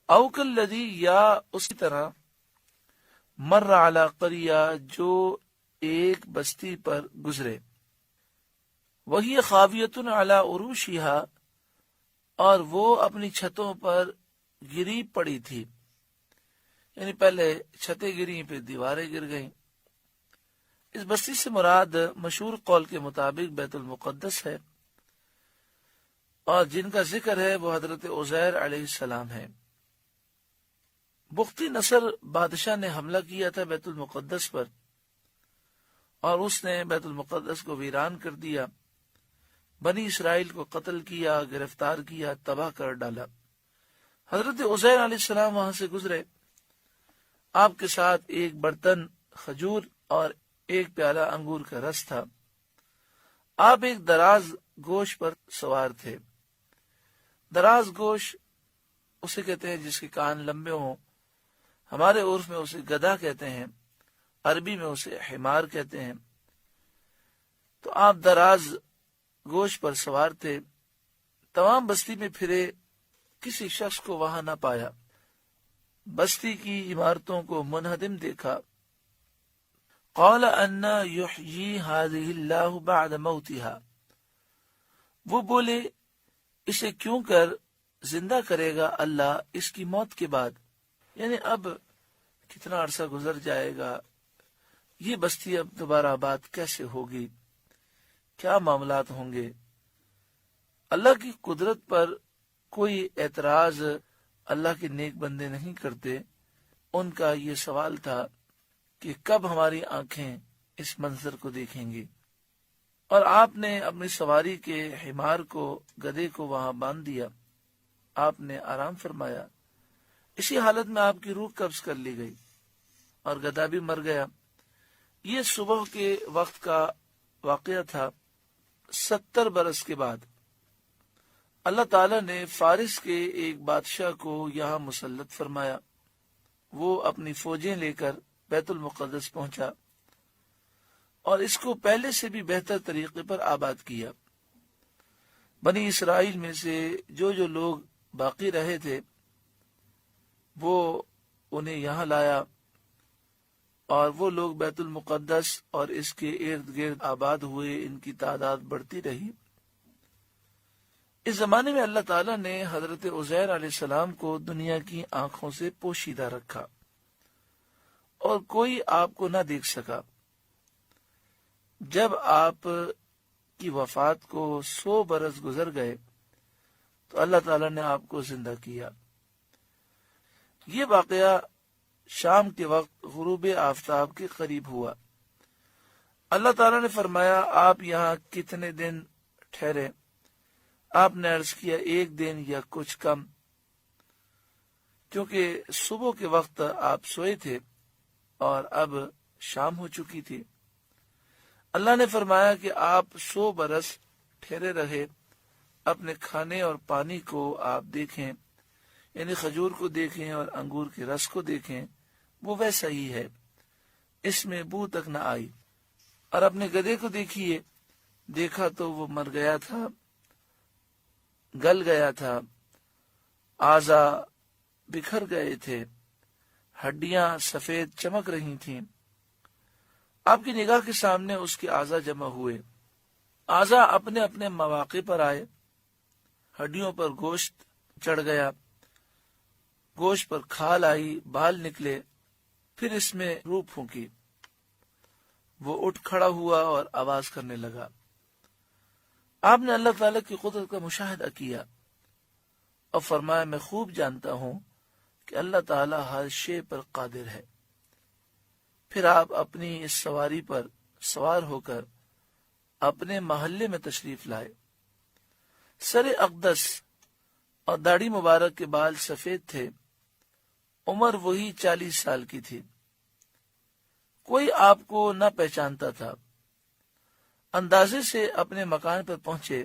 او کالذی یا اسی طرح مر علی قریہ جو ایک بستی پر گزرے وہی خاویۃ علی عروشہا اور وہ اپنی چھتوں پر گری پڑی تھی، یعنی پہلے چھتیں گری پھر دیواریں گر گئیں۔ اس بستی سے مراد مشہور قول کے مطابق بیت المقدس ہے، اور جن کا ذکر ہے وہ حضرت عزیر علیہ السلام ہے۔ بختی نصر بادشاہ نے حملہ کیا تھا بیت المقدس پر، اور اس نے بیت المقدس کو ویران کر دیا، بنی اسرائیل کو قتل کیا، گرفتار کیا، تباہ کر ڈالا۔ حضرت عزیر علیہ السلام وہاں سے گزرے، آپ کے ساتھ ایک برتن کھجور اور ایک پیالہ انگور کا رس تھا۔ آپ ایک دراز گوش پر سوار تھے۔ دراز گوش اسے کہتے ہیں جس کے کان لمبے ہوں، ہمارے عرف میں اسے گدھا کہتے ہیں، عربی میں اسے حمار کہتے ہیں۔ تو آپ دراز گوش پر سوار تھے، تمام بستی میں پھرے، کسی شخص کو وہاں نہ پایا، بستی کی عمارتوں کو منہدم دیکھا۔ قال انا یحیی هذه اللہ بعد موتها، وہ بولے اسے کیوں کر زندہ کرے گا اللہ اس کی موت کے بعد، یعنی اب کتنا عرصہ گزر جائے گا، یہ بستی اب دوبارہ آباد کیسے ہوگی، کیا معاملات ہوں گے۔ اللہ کی قدرت پر کوئی اعتراض اللہ کے نیک بندے نہیں کرتے، ان کا یہ سوال تھا کہ کب ہماری آنکھیں اس منظر کو دیکھیں گی۔ اور آپ نے اپنی سواری کے حمار کو، گدھے کو وہاں باندھ دیا، آپ نے آرام فرمایا۔ اسی حالت میں آپ کی روح قبض کر لی گئی اور گدھا بھی مر گیا۔ یہ صبح کے وقت کا واقعہ تھا۔ 70 برس کے بعد اللہ تعالیٰ نے فارس کے ایک بادشاہ کو یہاں مسلط فرمایا۔ وہ اپنی فوجیں لے کر بیت المقدس پہنچا اور اس کو پہلے سے بھی بہتر طریقے پر آباد کیا۔ بنی اسرائیل میں سے جو لوگ باقی رہے تھے وہ انہیں یہاں لایا، اور وہ لوگ بیت المقدس اور اس کے ارد گرد آباد ہوئے، ان کی تعداد بڑھتی رہی۔ اس زمانے میں اللہ تعالیٰ نے حضرت عزیر علیہ السلام کو دنیا کی آنکھوں سے پوشیدہ رکھا اور کوئی آپ کو نہ دیکھ سکا۔ جب آپ کی وفات کو 100 برس گزر گئے تو اللہ تعالیٰ نے آپ کو زندہ کیا۔ یہ واقعہ شام کے وقت غروب آفتاب کے قریب ہوا۔ اللہ تعالیٰ نے فرمایا آپ یہاں کتنے دن ٹھہرے؟ آپ نے عرض کیا 1 دن یا کچھ کم، کیونکہ صبح کے وقت آپ سوئے تھے اور اب شام ہو چکی تھی۔ اللہ نے فرمایا کہ آپ 100 برس ٹھہرے رہے، اپنے کھانے اور پانی کو آپ دیکھیں، یعنی کھجور کو دیکھیں اور انگور کے رس کو دیکھیں، وہ ویسا ہی ہے، اس میں بو تک نہ آئی۔ اور اپنے گدھے کو دیکھیے، دیکھا تو وہ مر گیا تھا، گل گیا تھا، اعضا بکھر گئے تھے، ہڈیاں سفید چمک رہی تھیں۔ آپ کی نگاہ کے سامنے اس کے اعضا جمع ہوئے، اعضا اپنے اپنے مواقع پر آئے، ہڈیوں پر گوشت چڑھ گیا، گوشت پر کھال آئی، بال نکلے، پھر اس میں روح پھونکی۔ وہ اٹھ کھڑا ہوا اور آواز کرنے لگا۔ آپ نے اللہ تعالیٰ کی قدرت کا مشاہدہ کیا اور فرمایا میں خوب جانتا ہوں کہ اللہ تعالیٰ ہر شے پر قادر ہے۔ پھر آپ اپنی اس سواری پر سوار ہو کر اپنے محلے میں تشریف لائے۔ سر اقدس اور داڑھی مبارک کے بال سفید تھے، عمر وہی 40 سال کی تھی۔ کوئی آپ کو نہ پہچانتا تھا۔ اندازے سے اپنے مکان پر پہنچے،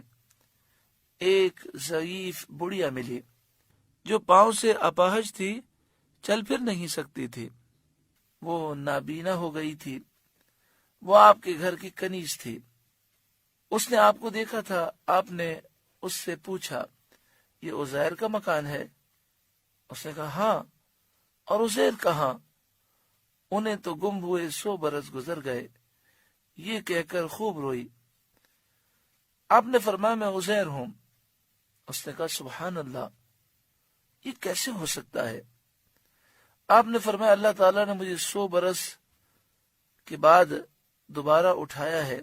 ایک ضعیف بڑھیا ملی جو پاؤں سے اپاہج تھی، چل پھر نہیں سکتی تھی، وہ نابینا ہو گئی تھی، وہ آپ کے گھر کی کنیز تھی۔ اس نے آپ کو دیکھا تھا، آپ نے اس سے پوچھا یہ عزیر کا مکان ہے؟ اس نے کہا ہاں، اور عزیر کہاں؟ انہیں تو گم ہوئے 100 برس گزر گئے، یہ کہہ کر خوب روئی۔ آپ نے فرمایا میں عزیر ہوں۔ اس نے کہا سبحان اللہ، یہ کیسے ہو سکتا ہے؟ آپ نے فرمایا اللہ تعالیٰ نے مجھے 100 برس کے بعد دوبارہ اٹھایا ہے۔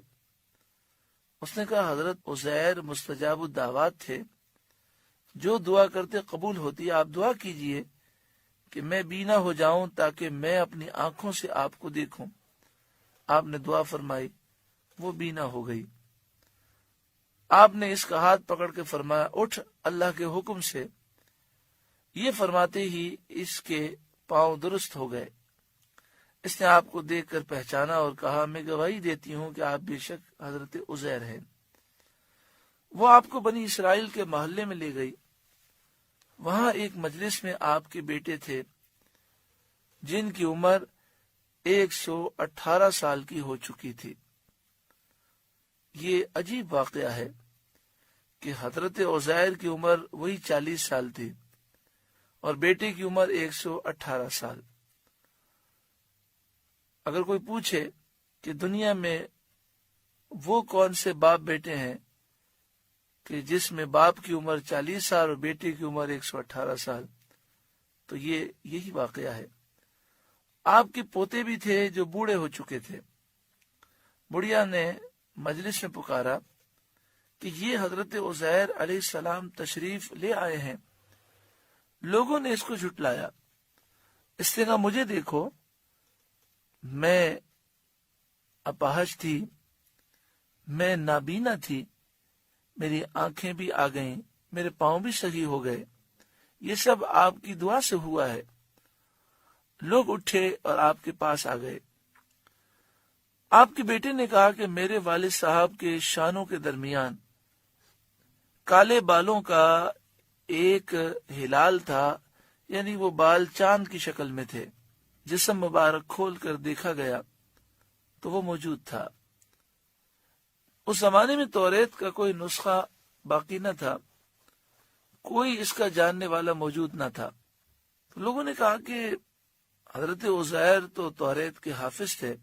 اس نے کہا حضرت عزیر مستجاب الدعوات تھے، جو دعا کرتے قبول ہوتی ہے، آپ دعا کیجئے کہ میں بینا ہو جاؤں تاکہ میں اپنی آنکھوں سے آپ کو دیکھوں۔ آپ نے دعا فرمائی، وہ بینا ہو گئی۔ آپ نے اس کا ہاتھ پکڑ کے فرمایا اٹھ اللہ کے حکم سے۔ یہ فرماتے ہی اس کے پاؤں درست ہو گئے۔ اس نے آپ کو دیکھ کر پہچانا اور کہا میں گواہی دیتی ہوں کہ آپ بے شک حضرت عزیر ہیں۔ وہ آپ کو بنی اسرائیل کے محلے میں لے گئی۔ وہاں ایک مجلس میں آپ کے بیٹے تھے جن کی عمر 118 سال کی ہو چکی تھی۔ یہ عجیب واقعہ ہے کہ حضرت عزیر کی عمر وہی 40 سال تھی اور بیٹے کی عمر 118 سال۔ اگر کوئی پوچھے کہ دنیا میں وہ کون سے باپ بیٹے ہیں کہ جس میں باپ کی عمر 40 سال اور بیٹے کی عمر 118 سال، تو یہی واقعہ ہے۔ آپ کے پوتے بھی تھے جو بوڑھے ہو چکے تھے۔ بڑھیا نے مجلس میں پکارا کہ یہ حضرت عزیر علیہ السلام تشریف لے آئے ہیں۔ لوگوں نے اس کو جھٹلایا۔ اس نے کہا مجھے دیکھو، میں اپاہج تھی، میں نابینا تھی، میری آنکھیں بھی آ گئیں، میرے پاؤں بھی صحیح ہو گئے، یہ سب آپ کی دعا سے ہوا ہے۔ لوگ اٹھے اور آپ کے پاس آ گئے۔ آپ کے بیٹے نے کہا کہ میرے والد صاحب کے شانوں کے درمیان کالے بالوں کا ایک ہلال تھا، یعنی وہ بال چاند کی شکل میں تھے۔ جسم مبارک کھول کر دیکھا گیا تو وہ موجود تھا۔ اس زمانے میں توریت کا کوئی نسخہ باقی نہ تھا، کوئی اس کا جاننے والا موجود نہ تھا۔ تو لوگوں نے کہا کہ حضرت عزیر تو توریت کے حافظ تھے۔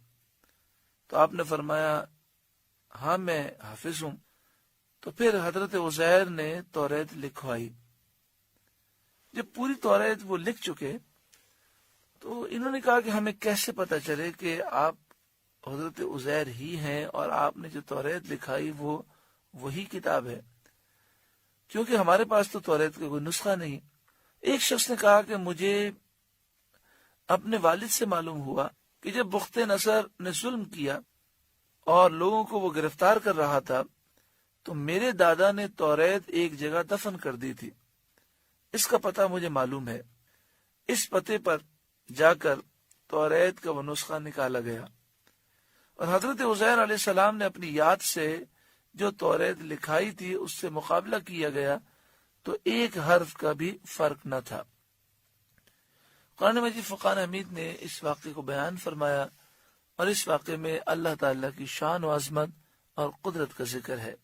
تو آپ نے فرمایا ہاں میں حافظ ہوں۔ تو پھر حضرت عزیر نے توریت لکھوائی۔ جب پوری توریت وہ لکھ چکے تو انہوں نے کہا کہ ہمیں کیسے پتہ چلے کہ آپ حضرت عزیر ہی ہیں اور آپ نے جو توریت لکھائی وہ وہی کتاب ہے، کیونکہ ہمارے پاس تو توریت کا کوئی نسخہ نہیں۔ ایک شخص نے کہا کہ مجھے اپنے والد سے معلوم ہوا کہ جب بخت نصر نے ظلم کیا اور لوگوں کو وہ گرفتار کر رہا تھا تو میرے دادا نے توریت ایک جگہ دفن کر دی تھی۔ اس کا پتہ مجھے معلوم ہے۔ اس پتے پر جا کر توریت کا وہ نسخہ نکالا گیا اور حضرت عزیر علیہ السلام نے اپنی یاد سے جو توریت لکھائی تھی اس سے مقابلہ کیا گیا تو ایک حرف کا بھی فرق نہ تھا۔ قرآن مجید فقان حمید نے اس واقعے کو بیان فرمایا اور اس واقعے میں اللہ تعالیٰ کی شان و عظمت اور قدرت کا ذکر ہے۔